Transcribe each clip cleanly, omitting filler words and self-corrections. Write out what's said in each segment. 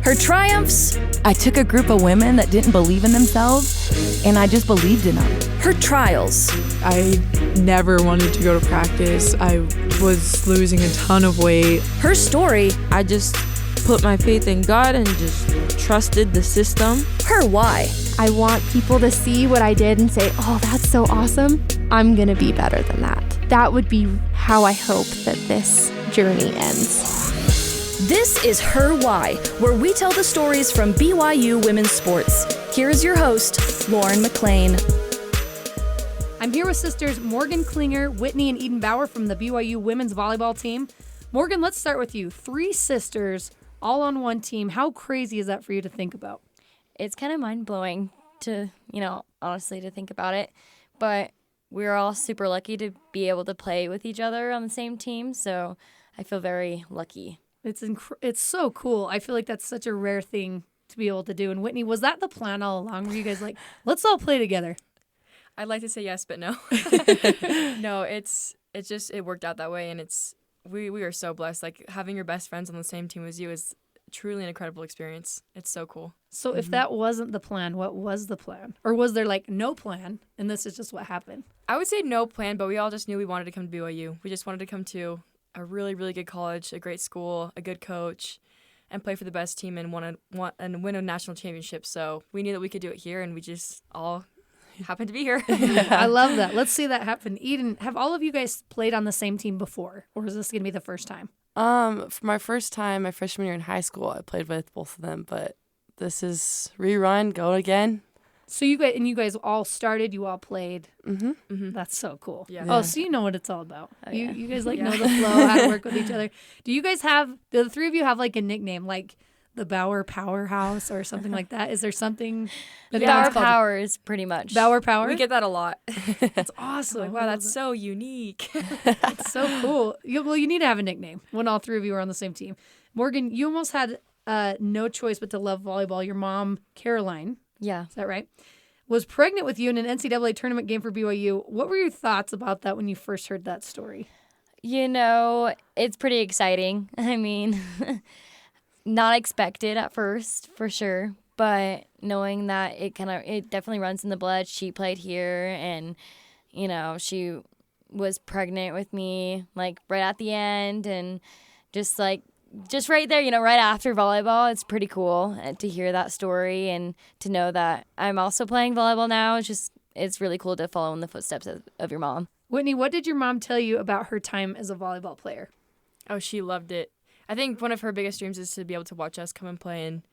Her triumphs. I took a group of women that didn't believe in themselves, and I just believed in them. Her trials. I never wanted to go to practice. I was losing a ton of weight. Her story. I just put my faith in God and just trusted the system. Her why. I want people to see what I did and say, oh, that's so awesome. I'm going to be better than that. That would be how I hope that this journey ends. This is Her Why, where we tell the stories from BYU women's sports. Here is your host, Lauren McLean. I'm here with sisters Morgan Klinger, Whitney, and Eden Bower from the BYU women's volleyball team. Morgan, let's start with you. 3 sisters all on one team. How crazy is that for you to think about? It's kind of mind-blowing to, honestly, to think about it. But we're all super lucky to be able to play with each other on the same team, so I feel very lucky. It's so cool. I feel like that's such a rare thing to be able to do. And Whitney, was that the plan all along? Were you guys like, let's all play together? I'd like to say yes, but no. No, it worked out that way, and we are so blessed. Like, having your best friends on the same team as you is truly an incredible experience. It's so cool. So if that wasn't the plan, what was the plan? Or was there like no plan and this is just what happened? I would say no plan, but we all just knew we wanted to come to BYU. We just wanted to come to a really, really good college, a great school, a good coach, and play for the best team and win a national championship. So we knew that we could do it here, and we just all happened to be here. I love that. Let's see that happen. Eden, have all of you guys played on the same team before, or is this going to be the first time? For my first time, my freshman year in high school, I played with both of them, but this is rerun, go again. So you guys all started, you all played. Mm-hmm. That's so cool. Yeah. Oh, so you know what it's all about. Oh, yeah. You guys know the flow, how to work with each other. Do you guys do the 3 of you have like a nickname, like the Bower Powerhouse or something like that? Is there something that Bower Powers, pretty much. Bower Power? We get that a lot. That's awesome. Like, wow, that's so unique. That's so cool. You need to have a nickname when all 3 of you are on the same team. Morgan, you almost had no choice but to love volleyball. Your mom, Caroline, Yeah. is that right, was pregnant with you in an NCAA tournament game for BYU. What were your thoughts about that when you first heard that story? It's pretty exciting. I mean, not expected at first, for sure, but knowing that it definitely runs in the blood. She played here, and, she was pregnant with me, like, right at the end, and just right there, right after volleyball. It's pretty cool to hear that story and to know that I'm also playing volleyball now. It's really cool to follow in the footsteps of your mom. Whitney, what did your mom tell you about her time as a volleyball player? Oh, she loved it. I think one of her biggest dreams is to be able to watch us come and play and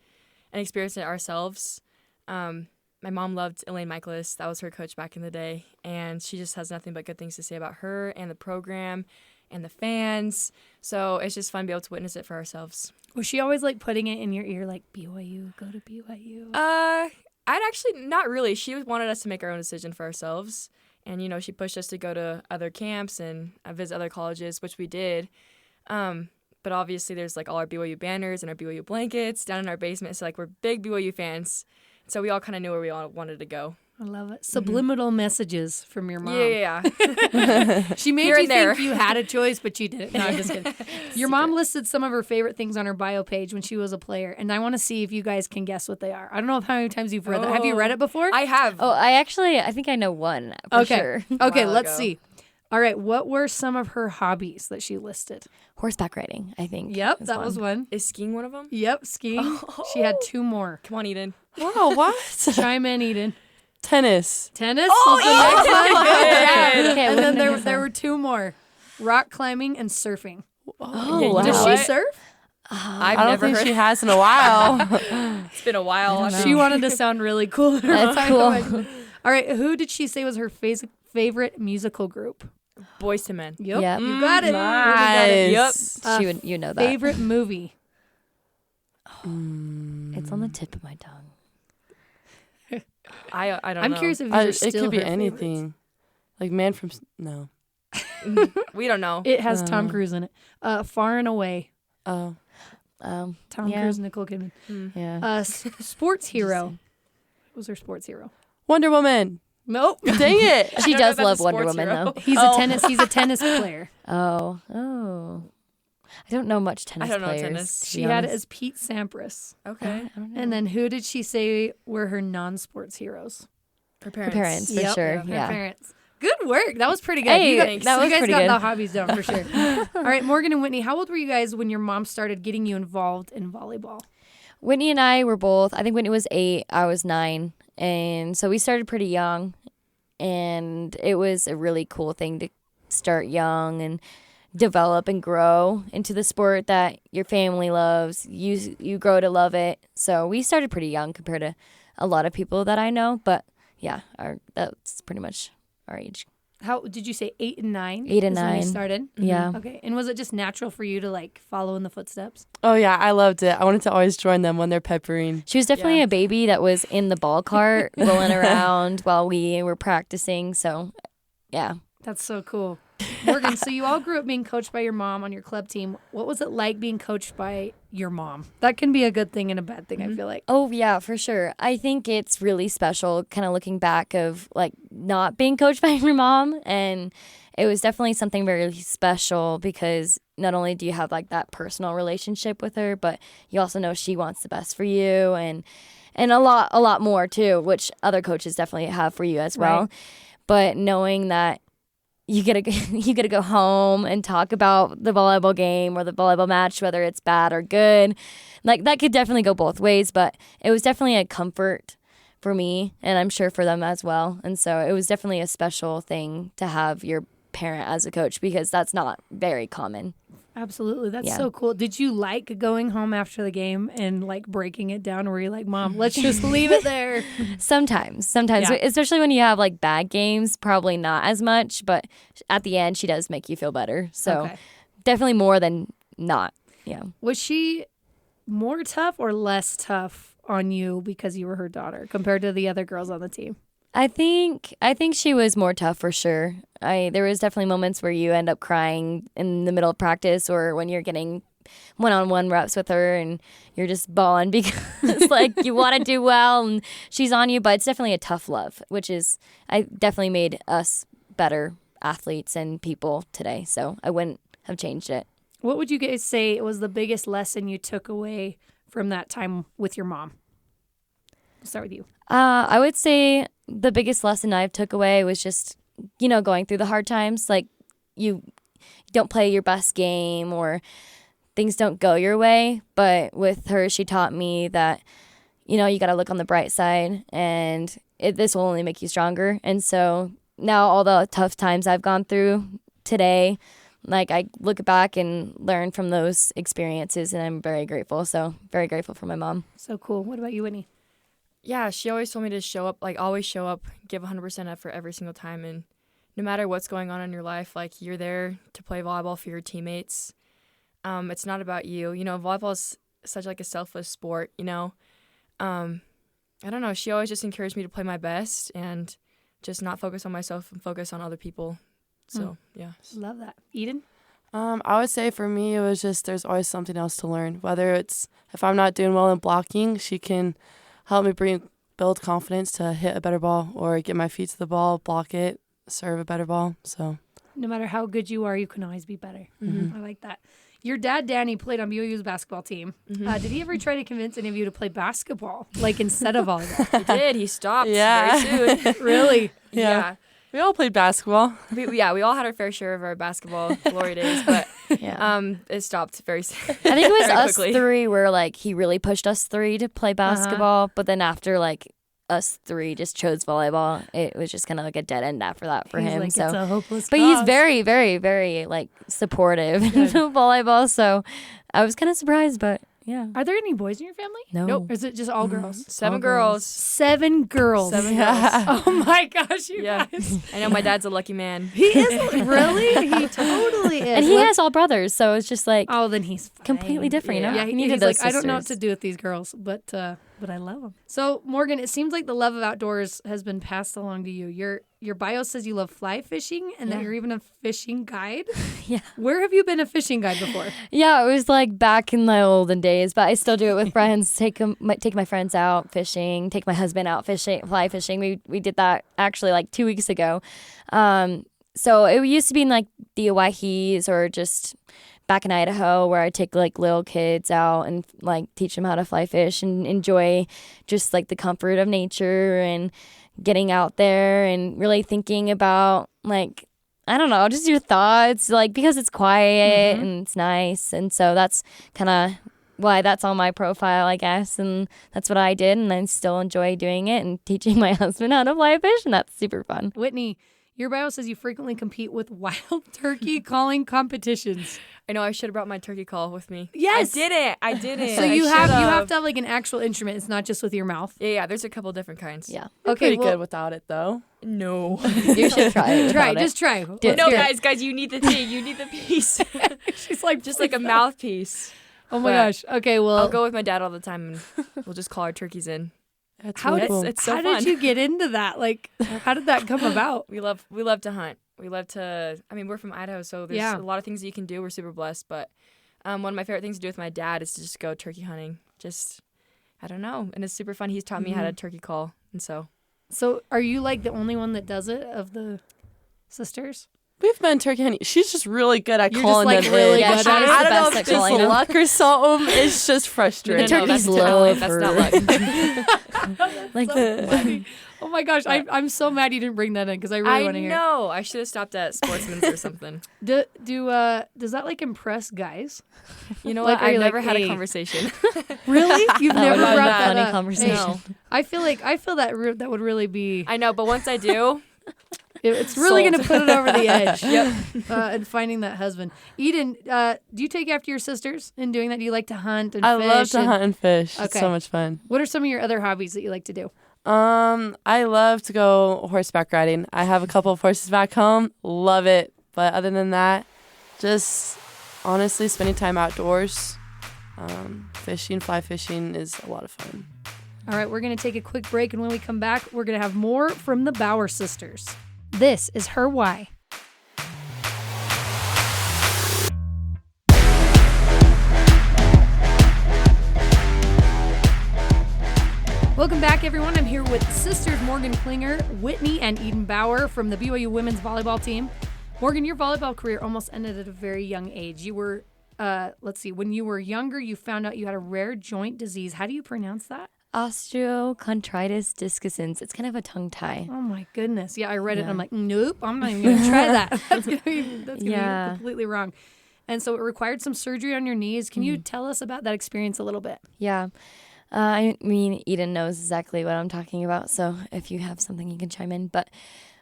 experience it ourselves. My mom loved Elaine Michaelis. That was her coach back in the day, and she just has nothing but good things to say about her and the program and the fans. So it's just fun to be able to witness it for ourselves. Was she always like putting it in your ear, like, BYU, go to BYU? I'd actually not really. She wanted us to make our own decision for ourselves. And, she pushed us to go to other camps and visit other colleges, which we did. But obviously there's like all our BYU banners and our BYU blankets down in our basement. So like we're big BYU fans. So we all kind of knew where we all wanted to go. I love it. Subliminal messages from your mom. Yeah. She made you think you had a choice, but you didn't. No, I'm just kidding. Your mom listed some of her favorite things on her bio page when she was a player, and I want to see if you guys can guess what they are. I don't know how many times you've read that. Have you read it before? I have. Oh, I think I know one for sure. Okay, let's see. All right, what were some of her hobbies that she listed? Horseback riding, I think. Yep, that was one. Is skiing one of them? Yep, skiing. Oh. She had 2 more. Come on, Eden. Wow, what? Chime in, Eden. Tennis. Tennis was the next one. Good. Okay, and then there were 2 more. Rock climbing and surfing. Oh, wow. Does she surf? I don't think she has in a while. It's been a while. She wanted to sound really cool. That's cool. All right, who did she say was her favorite musical group? Boys to Men. Yep. You got it. Nice. Yep. You know that. Favorite movie? It's on the tip of my tongue. I don't know. I'm curious if these are still it could be her anything. favorites. Like Man from... No. We don't know. It has Tom Cruise in it. Far and Away. Oh. Tom Cruise, Nicole Kidman. Yeah. Sports hero. What was her sports hero? Wonder Woman. Nope. Dang it. She does that's love a Wonder sports Woman, hero. though. He's a tennis player. Oh. I don't know much tennis I don't know players. tennis. to She be had it honest. as Pete Sampras. Okay. I don't know. And then who did she say were her non-sports heroes? Her Her parents. parents, for Yep, sure. her Yeah. parents. Good work. That was pretty good. Hey, you guys, that was you guys pretty got good. the hobbies down for sure. All right, Morgan and Whitney, how old were you guys when your mom started getting you involved in volleyball? Whitney and I were both, I think Whitney was 8, I was 9. And so we started pretty young. And it was a really cool thing to start young and develop and grow into the sport that your family loves. You grow to love it. So we started pretty young compared to a lot of people that I know. But yeah, that's pretty much our age. How did you say 8 and 9? 8 and is when you 9. started? Yeah. Okay. And was it just natural for you to like follow in the footsteps? Oh, yeah, I loved it. I wanted to always join them when they're peppering. She was definitely Yeah. a baby that was in the ball cart rolling around while we were practicing. So yeah. That's so cool. Morgan, so you all grew up being coached by your mom on your club team. What was it like being coached by your mom? That can be a good thing and a bad thing, I feel like. Oh, yeah, for sure. I think it's really special kind of looking back of like not being coached by your mom. And it was definitely something very special because not only do you have like that personal relationship with her, but you also know she wants the best for you and a lot more too, which other coaches definitely have for you as well. Right. But knowing that you get to go home and talk about the volleyball game or the volleyball match, whether it's bad or good. Like that could definitely go both ways, but it was definitely a comfort for me and I'm sure for them as well. And so it was definitely a special thing to have your parent as a coach because that's not very common. Absolutely. That's Yeah. so cool. Did you like going home after the game and like breaking it down? Or were you like, Mom, let's just leave it there? Sometimes, Yeah. especially when you have like bad games, probably not as much, but at the end she does make you feel better. So Okay. definitely more than not. Yeah. Was she more tough or less tough on you because you were her daughter compared to the other girls on the team? I think she was more tough for sure. There was definitely moments where you end up crying in the middle of practice or when you're getting one-on-one reps with her and you're just bawling because like you want to do well and she's on you, but it's definitely a tough love, which is I definitely made us better athletes and people today. So I wouldn't have changed it. What would you guys say was the biggest lesson you took away from that time with your mom? I'll start with you. I would say the biggest lesson I took away was just, going through the hard times. Like you don't play your best game or things don't go your way. But with her, she taught me that, you got to look on the bright side and this will only make you stronger. And so now all the tough times I've gone through today, like I look back and learn from those experiences and I'm very grateful. So very grateful for my mom. So cool. What about you, Whitney? Yeah, she always told me to show up, like always show up, give 100% effort every single time. And no matter what's going on in your life, like you're there to play volleyball for your teammates. It's not about you. Volleyball is such like a selfless sport, I don't know. She always just encouraged me to play my best and just not focus on myself and focus on other people. So, yeah. Love that. Eden? I would say for me, it was just there's always something else to learn. Whether it's if I'm not doing well in blocking, she can help me build confidence to hit a better ball or get my feet to the ball, block it, serve a better ball. So No matter how good you are, you can always be better. I like that. Your dad, Danny, played on BYU's basketball team. Did he ever try to convince any of you to play basketball, like instead of volleyball? He did. He stopped Yeah. very soon. Really? Yeah. we all played basketball. We all had our fair share of our basketball glory days, but it stopped very soon. I think it was very us quickly. three where like he really pushed us three to play basketball, but then after like us three just chose volleyball, it was just kind of like a dead end after that for He's him. like, So, it's a hopeless but he's cause. very, very, very like supportive in volleyball. So I was kind of surprised, but yeah, Are there any boys in your family? no, Nope. Or is it just all girls? 7 girls. 7 girls. 7 girls. Oh my gosh, you Yeah. guys. I know my dad's a lucky man. He is really? He totally is. and he has all brothers, so it's just like Oh, then he's fine. completely different. Yeah, He needed he's those like, I don't know what to sisters. do with these girls, but I love them. So, Morgan, it seems like the love of outdoors has been passed along to you. Your bio says you love fly fishing and that you're even a fishing guide. Yeah. Where have you been a fishing guide before? Yeah, it was like back in the olden days, but I still do it with friends. Take my friends out fishing, take my husband out fishing, fly fishing. We did that actually like 2 weeks ago. So it used to be in like the Owyhees or just back in Idaho where I take like little kids out and like teach them how to fly fish and enjoy just like the comfort of nature and getting out there and really thinking about like, I don't know, just your thoughts, like because it's quiet and it's nice. And so that's kind of why that's on my profile, I guess. And that's what I did. And I still enjoy doing it and teaching my husband how to fly a fish. And that's super fun. Whitney, your bio says you frequently compete with wild turkey calling competitions. I know I should have brought my turkey call with me. Yes. I didn't. So you have to have like an actual instrument. It's not just with your mouth. Yeah, there's a couple different kinds. Yeah. Okay, pretty good without it though. No. You should try it. Just try. No, guys, you need the thing. You need the piece. She's like, just like a mouthpiece. Oh my gosh. Okay, well. I'll go with my dad all the time and we'll just call our turkeys in. It's so cool. It's so how fun. did you get into that? Like, how did that come about? We love to hunt. We love to, I mean, we're from Idaho, so there's a lot of things that you can do. We're super blessed, but one of my favorite things to do with my dad is to just go turkey hunting. Just, I don't know. And it's super fun. He's taught me how to turkey call. And so. So are you like the only one that does it of the sisters? We've been turkey hunting. She's just really good at You're calling just, like, them really in. good at it. I don't know Best if at calling it's them. luck or something. It's just frustrating. No, that's talent. That's not luck. Like, Oh my gosh, I'm so mad you didn't bring that in because I really want to hear. I know. I should have stopped at Sportsman's or something. Does that like impress guys? You know Like, what? are you I've like, never had hey. a conversation. Really? You've That never would brought be a that funny up? conversation. No. I feel that would really be. I know, but once I do, It's really Sold. going to put it over the edge. Yep. And finding that husband. Eden, do you take after your sisters in doing that? Do you like to hunt and I fish? love to hunt and fish. It's Okay. so much fun. What are some of your other hobbies that you like to do? I love to go horseback riding. I have a couple of horses back home. Love it. But other than that, just honestly spending time outdoors. Fishing, fly fishing is a lot of fun. All right, we're going to take a quick break, and when we come back, we're going to have more from the Bower sisters. This is Her Why. Welcome back, everyone. I'm here with sisters Morgan Klinger, Whitney, and Eden Bower from the BYU women's volleyball team. Morgan, your volleyball career almost ended at a very young age. You were, when you were younger, you found out you had a rare joint disease. How do you pronounce that? osteochondritis discecans. It's kind of a tongue tie. Oh my goodness. Yeah, I read it and I'm like, nope, I'm not even going to try that. That's going to be completely wrong. And so it required some surgery on your knees. Can you tell us about that experience a little bit? Yeah. I mean, Eden knows exactly what I'm talking about, so if you have something, you can chime in. But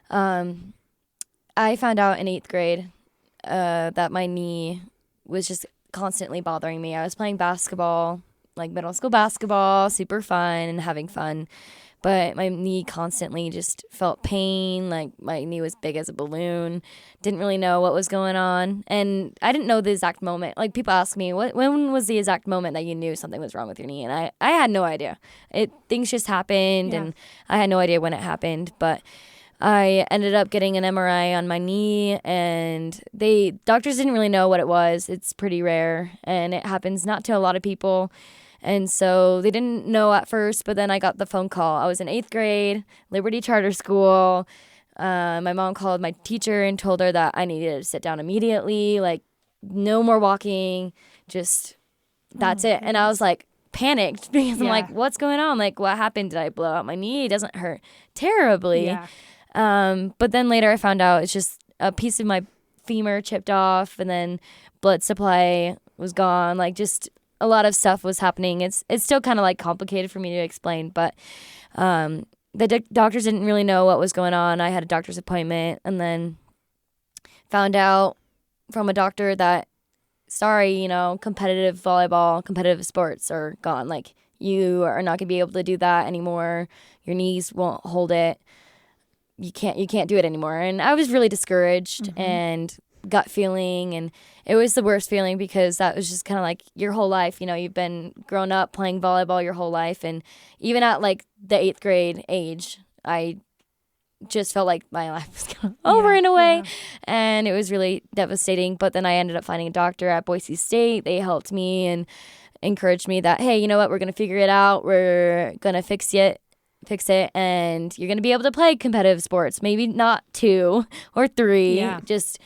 I found out in 8th grade that my knee was just constantly bothering me. I was playing basketball, like middle school basketball, super fun and having fun. But my knee constantly just felt pain, like my knee was big as a balloon. Didn't really know what was going on. And I didn't know the exact moment. Like people ask me, when was the exact moment that you knew something was wrong with your knee? And I had no idea. Things just happened and I had no idea when it happened. But I ended up getting an MRI on my knee and doctors didn't really know what it was. It's pretty rare and it happens not to a lot of people. And so they didn't know at first, but then I got the phone call. I was in 8th grade, Liberty Charter School. My mom called my teacher and told her that I needed to sit down immediately, like no more walking, just that's it. And I was like panicked because I'm like, what's going on? Like, what happened? Did I blow out my knee? It doesn't hurt terribly. Yeah. But then later I found out it's just a piece of my femur chipped off and then blood supply was gone, like just a lot of stuff was happening. It's still kind of like complicated for me to explain, but the doctors didn't really know what was going on. I had a doctor's appointment and then found out from a doctor that, sorry, competitive volleyball, competitive sports are gone. Like you are not gonna be able to do that anymore. Your knees won't hold it. You can't do it anymore. And I was really discouraged and gut feeling, and it was the worst feeling because that was just kind of like your whole life. You've been grown up playing volleyball your whole life, and even at like the 8th grade age, I just felt like my life was kind of over in a way, and it was really devastating. But then I ended up finding a doctor at Boise State. They helped me and encouraged me that, hey, you know what, we're gonna figure it out. We're gonna fix it, and you're gonna be able to play competitive sports. Maybe not 2 or 3. Just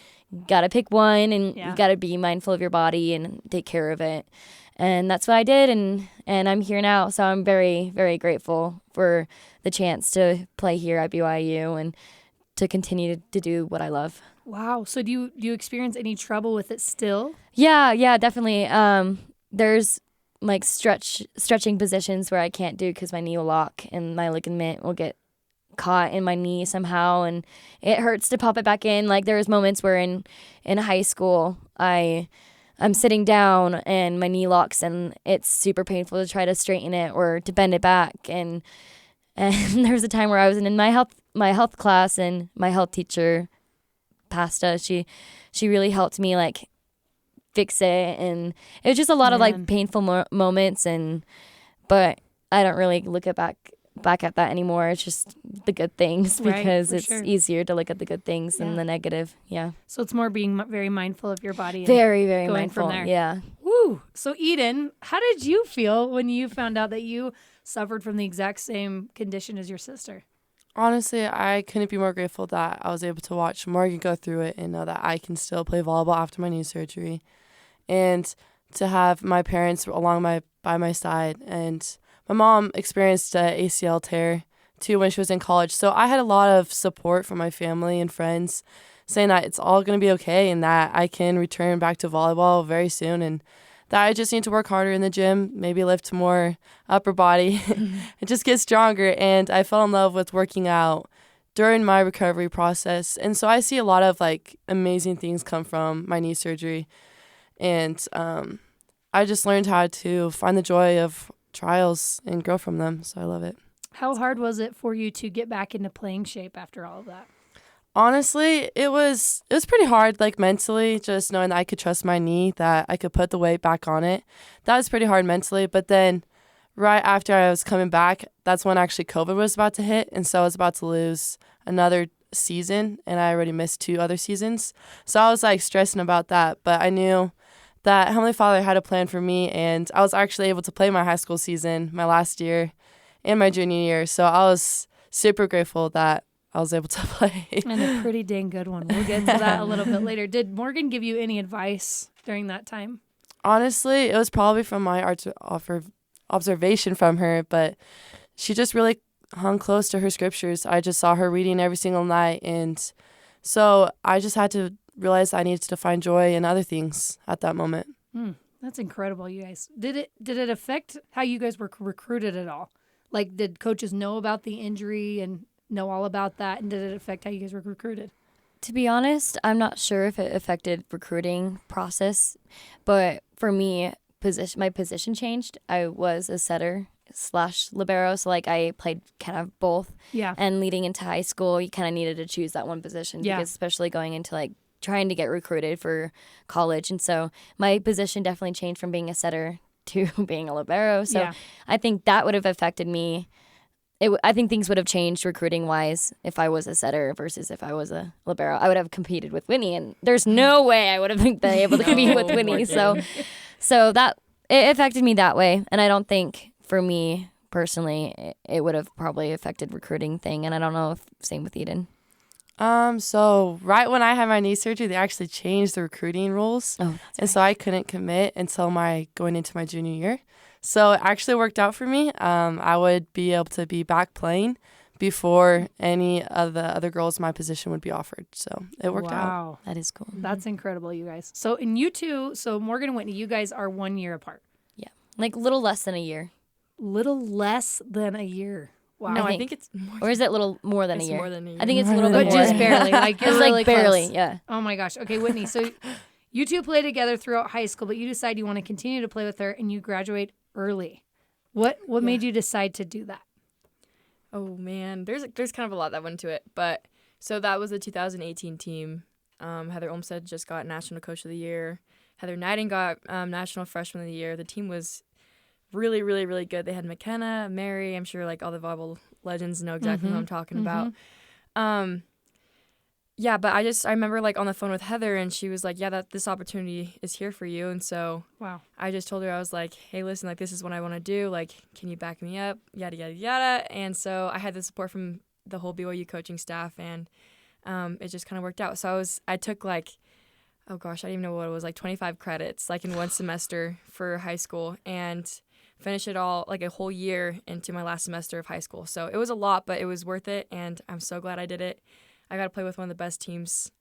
got to pick one, and Yeah. you got to be mindful of your body and take care of it. And that's what I did, and I'm here now. So I'm very, very grateful for the chance to play here at BYU and to continue to do what I love. Wow. So do you experience any trouble with it still? Yeah, definitely. There's like stretching positions where I can't do because my knee will lock and my ligament will get caught in my knee somehow, and it hurts to pop it back in. Like there was moments where in high school I'm sitting down and my knee locks and it's super painful to try to straighten it or to bend it back. And there was a time where I was in my health class, and my health teacher, Pasta, she really helped me like fix it, and it was just a lot of like painful moments. But I don't really look back at that anymore. It's just the good things, because it's easier to look at the good things than the negative. Yeah. So it's more being very mindful of your body. And very, very going mindful. From there. Yeah. Woo. So Eden, how did you feel when you found out that you suffered from the exact same condition as your sister? Honestly, I couldn't be more grateful that I was able to watch Morgan go through it and know that I can still play volleyball after my knee surgery, and to have my parents by my side. And my mom experienced an ACL tear too when she was in college, so I had a lot of support from my family and friends saying that it's all going to be okay and that I can return back to volleyball very soon, and that I just need to work harder in the gym, maybe lift more upper body, and just get stronger. And I fell in love with working out during my recovery process. And so I see a lot of like amazing things come from my knee surgery. And I just learned how to find the joy of trials and grow from them. So I love it. How hard was it for you to get back into playing shape after all of that? Honestly, it was pretty hard, like mentally, just knowing that I could trust my knee, that I could put the weight back on it. That was pretty hard mentally. But then right after I was coming back, that's when actually COVID was about to hit. And so I was about to lose another season, and I already missed 2 other seasons. So I was like stressing about that. But I knew that Heavenly Father had a plan for me, and I was actually able to play my high school season, my last year, and my junior year. So I was super grateful that I was able to play. And a pretty dang good one. We'll get to that a little bit later. Did Morgan give you any advice during that time? Honestly, it was probably from my observation from her, but she just really hung close to her scriptures. I just saw her reading every single night, and so I just had to realize I needed to find joy in other things at that moment. That's incredible, you guys. Did it affect how you guys were recruited at all? Like, did coaches know about the injury and know all about that, and did it affect how you guys were recruited? To be honest, I'm not sure if it affected recruiting process, but for me, my position changed. I was a setter / libero, so like I played kind of both. Yeah. And leading into high school, you kind of needed to choose that one position, because especially going into like trying to get recruited for college, and so my position definitely changed from being a setter to being a libero. So I think that would have affected me. I think things would have changed recruiting-wise if I was a setter versus if I was a libero. I would have competed with Whitney, and there's no way I would have been able to compete with Whitney. So that it affected me that way, and I don't think for me personally it would have probably affected recruiting thing, and I don't know if same with Eden. So right when I had my knee surgery, they actually changed the recruiting rules, and so I couldn't commit until going into my junior year. So it actually worked out for me. I would be able to be back playing before any of the other girls in my position would be offered. So it worked out. Wow. That is cool. That's incredible, you guys. So in you two, so Morgan and Whitney, you guys are 1 year apart. Yeah. Like little less than a year. Little less than a year. Wow. No, I think it's more. Or is it little more than a year? More than a year. I think it's a little bit But more. just barely. Like you're It's really like barely, close. yeah. Oh my gosh. Okay, Whitney. So you two play together throughout high school, but you decide you want to continue to play with her, and you graduate early. What made you decide to do that? Oh man, there's kind of a lot that went into it, but so that was the 2018 team. Heather Olmstead just got National Coach of the Year. Heather Knighton got National Freshman of the Year. The team was really, really, really good. They had McKenna, Mary. I'm sure like all the volleyball legends know exactly who I'm talking about. Yeah, but I remember like on the phone with Heather, and she was like, yeah, this opportunity is here for you. And so I just told her, I was like, hey, listen, like this is what I want to do. Like, can you back me up? Yada, yada, yada. And so I had the support from the whole BYU coaching staff, and it just kind of worked out. So I took like oh gosh, I don't even know what it was, like 25 credits, like in one semester for high school, and finish it all like a whole year into my last semester of high school. So it was a lot, but it was worth it, and I'm so glad I did it. I got to play with one of the best teams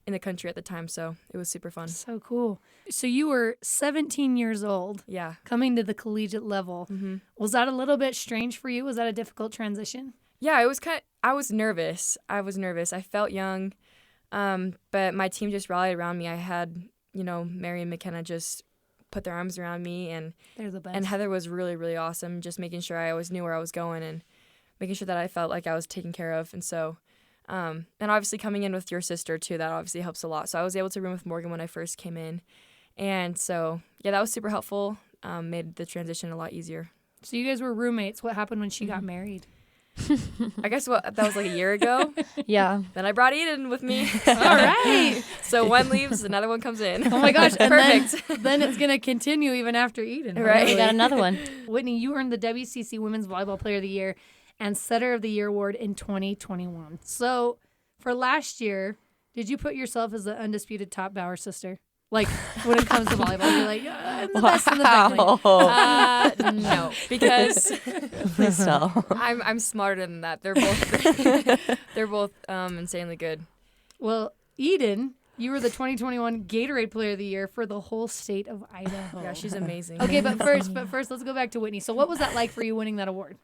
in the country at the time, so it was super fun. So cool. So you were 17 years old. Yeah. Coming to the collegiate level. Mm-hmm. Was that a little bit strange for you? Was that a difficult transition? Yeah, it was I was nervous. I felt young, but my team just rallied around me. I had, Mary and McKenna just put their arms around me, and they're the best. And Heather was really, really awesome, just making sure I always knew where I was going and making sure that I felt like I was taken care of. And so, and obviously coming in with your sister too, that obviously helps a lot. So I was able to room with Morgan when I first came in. And so, yeah, that was super helpful, made the transition a lot easier. So you guys were roommates. What happened when she got married? I guess that was like a year ago. Yeah. Then I brought Eden with me. All right. So one leaves, another one comes in. Oh my gosh. And perfect. Then it's going to continue even after Eden. Right. We got another one. Whitney, you earned the WCC Women's Volleyball Player of the Year and Setter of the Year award in 2021. So for last year, did you put yourself as the undisputed top Bower sister? Like, when it comes to volleyball, you're like, I'm the best in the family. No, because Please tell. I'm smarter than that. They're both insanely good. Well, Eden, you were the 2021 Gatorade Player of the Year for the whole state of Idaho. Yeah, she's amazing. Okay, but first, let's go back to Whitney. So what was that like for you winning that award?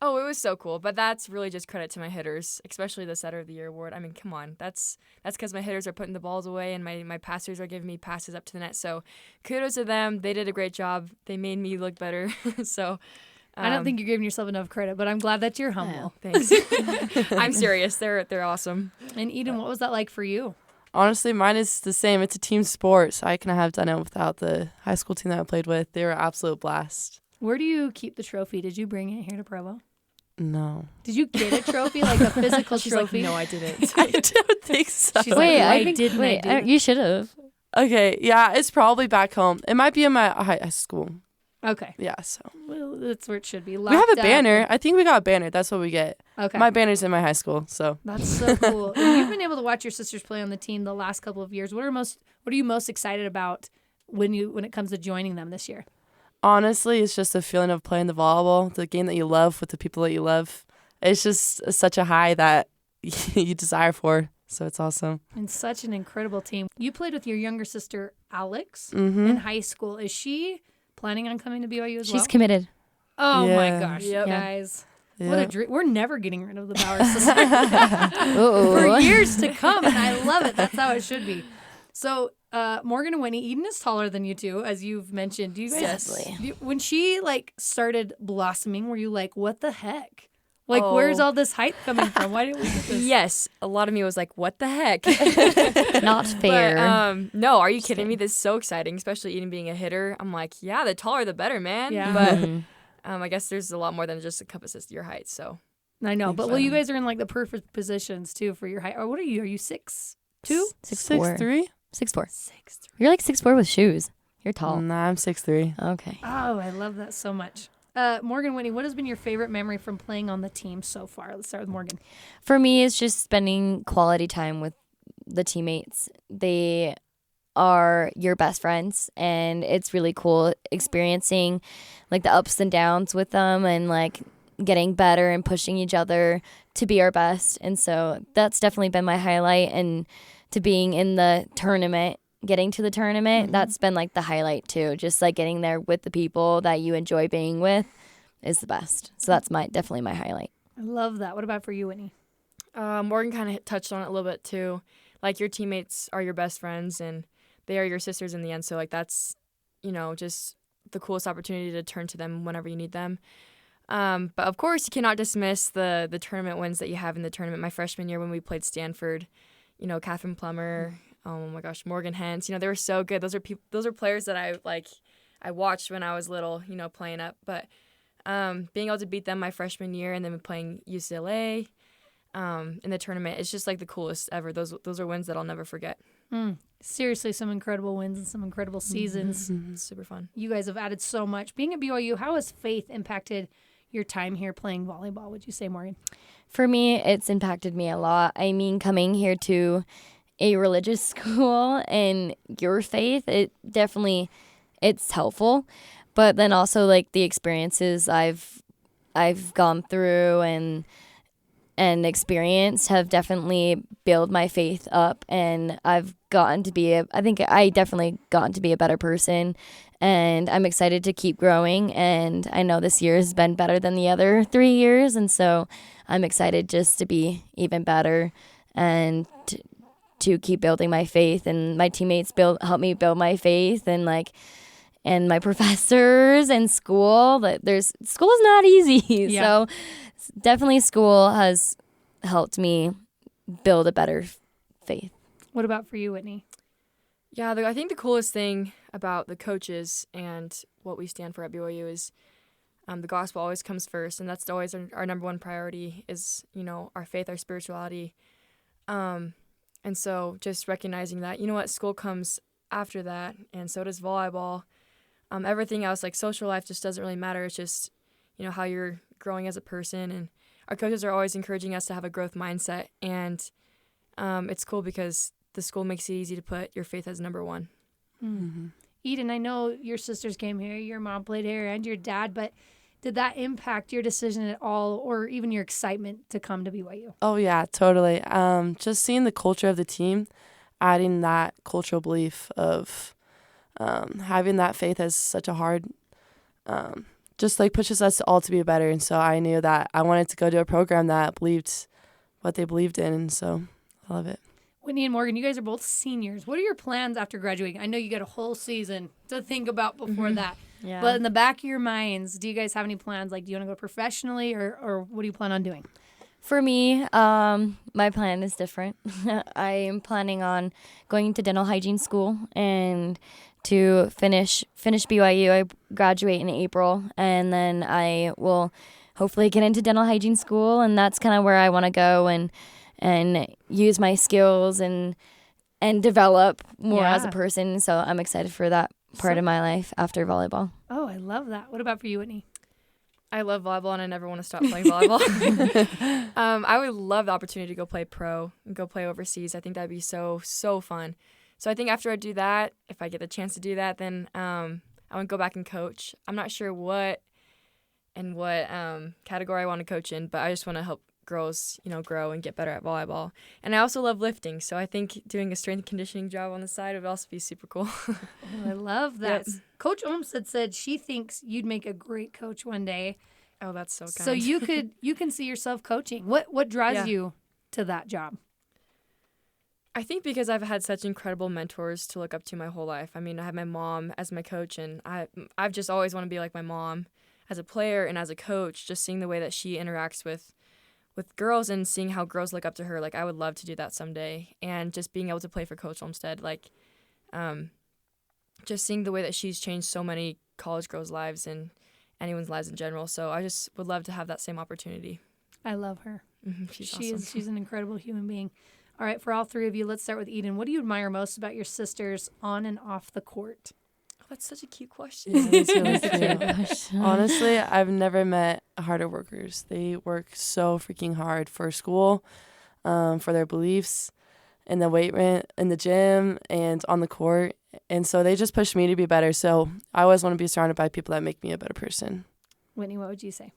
Oh, it was so cool. But that's really just credit to my hitters, especially the Setter of the Year award. I mean, come on. That's because my hitters are putting the balls away and my passers are giving me passes up to the net. So kudos to them. They did a great job. They made me look better. So I don't think you're giving yourself enough credit, but I'm glad that you're humble. Thanks. I'm serious. They're awesome. And Eden, what was that like for you? Honestly, mine is the same. It's a team sport, so I couldn't have done it without the high school team that I played with. They were an absolute blast. Where do you keep the trophy? Did you bring it here to Provo? No. Did you get a trophy, like a physical She's trophy? like, no, I didn't. I don't think so. She's like, You should have. Okay, yeah, it's probably back home. It might be in my high school. Okay. Yeah, so. Well, that's where it should be. We have a banner. I think we got a banner. That's what we get. Okay. My banner's in my high school, so. That's so cool. And you've been able to watch your sisters play on the team the last couple of years. What are you most excited about when it comes to joining them this year? Honestly, it's just the feeling of playing the volleyball, the game that you love with the people that you love. It's just such a high that you desire for. So it's awesome. And such an incredible team. You played with your younger sister, Alex, Mm-hmm. in high school. Is she planning on coming to BYU as well? She's committed. Oh, my Yeah. gosh, Yep. guys. Yeah. What a dream. We're never getting rid of the Bower sisters Ooh. for years to come, and I love it. That's how it should be. So, Morgan and Winnie, Eden is taller than you two, as you've mentioned. Do you guys, Yes. when she started blossoming, were you like, what the heck? Like, Oh. where's all this height coming from? Why didn't we get this? Yes, a lot of me was like, what the heck? Not fair. But, no, are you kidding me? This is so exciting, especially Eden being a hitter. I'm like, yeah, the taller the better, man. Yeah. But I guess there's a lot more than just a cup assist your height. So I know, but so. you guys are in the perfect positions too for your height. Or what are you? Are you 6'2"? 6'4". 6'3"? 6'4". You're like 6'4" with shoes. You're tall. Nah, I'm 6'3". Okay. Oh, I love that so much. Morgan, Whitney, what has been your favorite memory from playing on the team so far? Let's start with Morgan. For me, it's just spending quality time with the teammates. They are your best friends, and it's really cool experiencing the ups and downs with them and getting better and pushing each other to be our best. And so that's definitely been my highlight. And to being in the tournament, getting to the tournament, that's been the highlight too. Just getting there with the people that you enjoy being with is the best. So that's definitely my highlight. I love that. What about for you, Whitney? Morgan kind of touched on it a little bit too. Your teammates are your best friends and they are your sisters in the end. So that's, just the coolest opportunity to turn to them whenever you need them. But of course you cannot dismiss the tournament wins that you have in the tournament. My freshman year when we played Stanford, Catherine Plummer, oh my gosh, Morgan Hens, they were so good. Those are players that I watched when I was little, playing up. But being able to beat them my freshman year and then playing UCLA in the tournament, it's just the coolest ever. Those are wins that I'll never forget. Seriously, some incredible wins and some incredible seasons. It's super fun. You guys have added so much. Being at BYU, how has faith impacted your time here playing volleyball, would you say, Morgan? For me, it's impacted me a lot. I mean, coming here to a religious school and your faith, it's helpful. But then also like the experiences I've gone through and experienced have definitely built my faith up, and I've gotten to be I think I definitely gotten to be a better person, and I'm excited to keep growing, and I know this year has been better than the other 3 years, and so I'm excited just to be even better and to keep building my faith, and my teammates help me build my faith, and my professors and school. School is not easy. Yeah. So definitely school has helped me build a better faith. What about for you, Whitney? Yeah, I think the coolest thing about the coaches and what we stand for at BYU is the gospel always comes first, and that's always our number one priority is, our faith, our spirituality. And so just recognizing that, school comes after that, and so does volleyball. Everything else, like social life, just doesn't really matter. It's just, how you're growing as a person. And our coaches are always encouraging us to have a growth mindset. And it's cool because the school makes it easy to put your faith as number one. Mm-hmm. Eden, I know your sisters came here, your mom played here, and your dad, but did that impact your decision at all, or even your excitement to come to BYU? Oh, yeah, totally. Just seeing the culture of the team, adding that cultural belief of having that faith as such a hard, just like pushes us all to be better. And so I knew that I wanted to go to a program that believed what they believed in. And so I love it. Whitney and Morgan, you guys are both seniors. What are your plans after graduating? I know you got a whole season to think about before that. Yeah. But in the back of your minds, do you guys have any plans? Like, do you want to go professionally, or what do you plan on doing? For me, my plan is different. I am planning on going to dental hygiene school and to finish BYU. I graduate in April, and then I will hopefully get into dental hygiene school, and that's kind of where I want to go and use my skills and develop more as a person. So I'm excited for that part of my life after volleyball. Oh, I love that. What about for you, Whitney? I love volleyball, and I never want to stop playing volleyball. I would love the opportunity to go play pro and go play overseas. I think that'd be so, so fun. So I think after I do that, if I get the chance to do that, then I want to go back and coach. I'm not sure what category I want to coach in, but I just want to help girls, grow and get better at volleyball. And I also love lifting, so I think doing a strength and conditioning job on the side would also be super cool. Oh, I love that. Yep. Coach Olmstead said she thinks you'd make a great coach one day. Oh, that's so kind. So you can see yourself coaching. What drives you to that job? I think because I've had such incredible mentors to look up to my whole life. I mean, I have my mom as my coach, and I've just always wanted to be like my mom as a player and as a coach, just seeing the way that she interacts with girls and seeing how girls look up to her. Like, I would love to do that someday. And just being able to play for Coach Olmstead, just seeing the way that she's changed so many college girls' lives and anyone's lives in general. So I just would love to have that same opportunity. I love her. Mm-hmm. She's awesome. She's an incredible human being. All right, for all three of you, let's start with Eden. What do you admire most about your sisters on and off the court? Oh, that's such a cute question. Yeah, that's really cute. Honestly, I've never met harder workers. They work so freaking hard for school, for their beliefs, in the weight room, in the gym, and on the court. And so they just push me to be better. So I always want to be surrounded by people that make me a better person. Whitney, what would you say?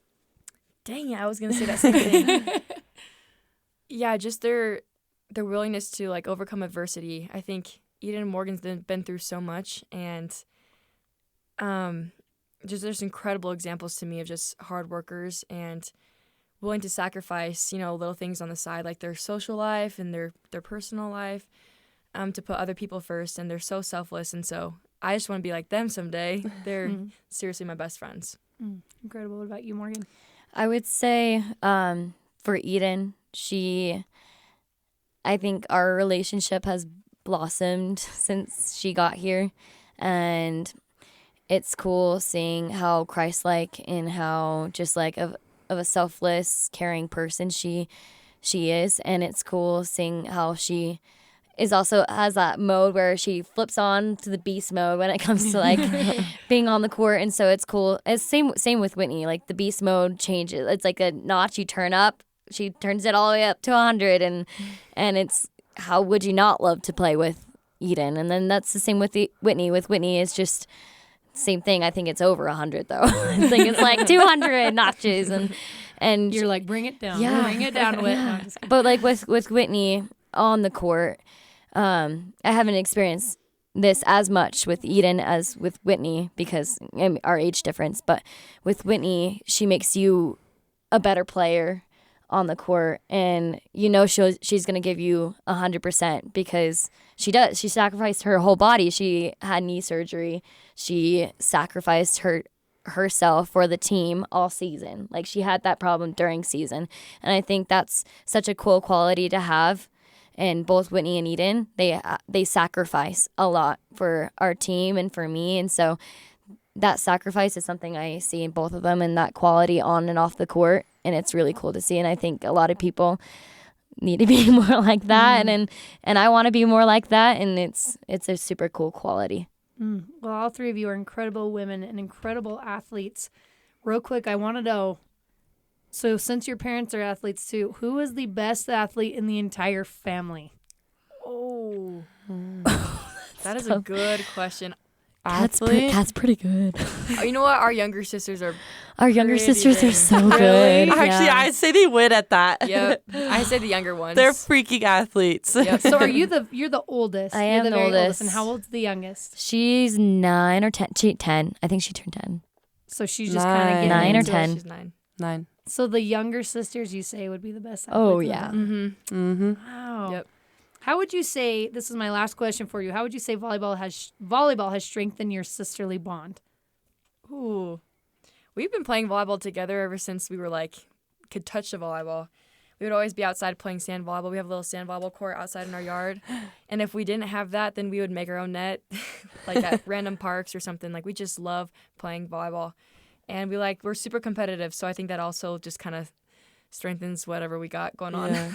Dang it, I was going to say that same thing. Yeah, just their willingness to overcome adversity. I think Eden and Morgan's been through so much, and just there's incredible examples to me of just hard workers and willing to sacrifice, little things on the side, like their social life and their personal life, to put other people first, and they're so selfless, and so I just want to be like them someday. They're seriously my best friends. Incredible. What about you, Morgan? I would say for Eden, I think our relationship has blossomed since she got here, and it's cool seeing how Christ-like and how just of a selfless, caring person she is, and it's cool seeing how she is also has that mode where she flips on to the beast mode when it comes to being on the court, and so it's cool. It's same with Whitney. The beast mode changes. It's like a notch you turn up. She turns it all the way up to 100, and how would you not love to play with Eden? And then that's the same with Whitney. With Whitney, it's just same thing. I think it's over 100 though. I think it's like 200 notches, and You're like, bring it down. Yeah. Bring it down, Whit. No, I'm just kidding. but like with Whitney on the court, I haven't experienced this as much with Eden as with Whitney because our age difference. But with Whitney, she makes you a better player on the court, and she's going to give you 100% because she does. She sacrificed her whole body. She had knee surgery. She sacrificed herself for the team all season. Like, she had that problem during season, and I think that's such a cool quality to have. And both Whitney and Eden, they sacrifice a lot for our team and for me, and so that sacrifice is something I see in both of them, and that quality on and off the court, and it's really cool to see. And I think a lot of people need to be more like that, and I want to be more like that, and it's a super cool quality. Well, all three of you are incredible women and incredible athletes. Real quick, I want to know, so since your parents are athletes too, who is the best athlete in the entire family? Oh, that is a good question. That's pretty good. Oh, you know what? Our younger sisters are. Our younger sisters are so Really? good. Actually, Yeah. I'd say they win at that. Yep. I say the younger ones. They're freaking athletes. Yep. So you're the oldest. I You're am the the very oldest. And how old's the youngest? She's 9 or 10. 10. I think she turned 10. So she's just kind of getting 9 or into it. 10. She's 9. 9. So the younger sisters, you say, would be the best Oh, athletes in the yeah. family. Mm-hmm. Wow. Yep. How would you say, this is my last question for you, how would you say volleyball has strengthened your sisterly bond? Ooh. We've been playing volleyball together ever since we were could touch the volleyball. We would always be outside playing sand volleyball. We have a little sand volleyball court outside in our yard. And if we didn't have that, then we would make our own net, at random parks or something. We just love playing volleyball. And we're super competitive. So I think that also just kind of strengthens whatever we got going on. Yeah.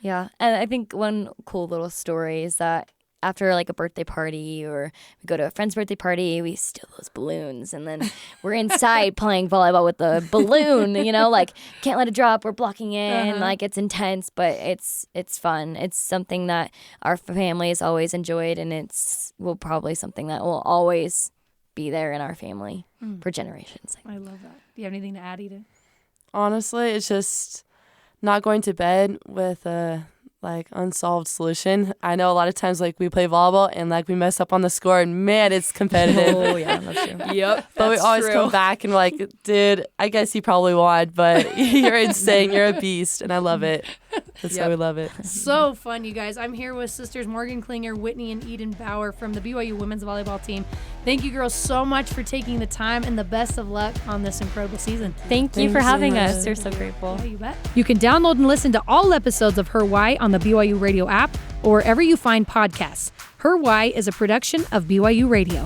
Yeah. And I think one cool little story is that after a birthday party or we go to a friend's birthday party, we steal those balloons and then we're inside playing volleyball with the balloon, can't let it drop. We're blocking it and it's intense, but it's fun. It's something that our family has always enjoyed, and it's probably something that will always be there in our family for generations. I love that. Do you have anything to add, Eden? Honestly, it's just not going to bed with a unsolved solution. I know a lot of times we play volleyball and we mess up on the score, and man, it's competitive. Oh yeah, that's true. Yep. But we always come back and dude, I guess you probably won, but you're insane. You're a beast, and I love it. That's why we love it. So fun, you guys. I'm here with sisters Morgan Klinger, Whitney, and Eden Bower from the BYU women's volleyball team. Thank you, girls, so much for taking the time, and the best of luck on this incredible season. Thank you for Thanks so having much. us. We're so grateful. Yeah, you bet. You can download and listen to all episodes of Her Why on the BYU Radio app or wherever you find podcasts. Her Why is a production of BYU Radio.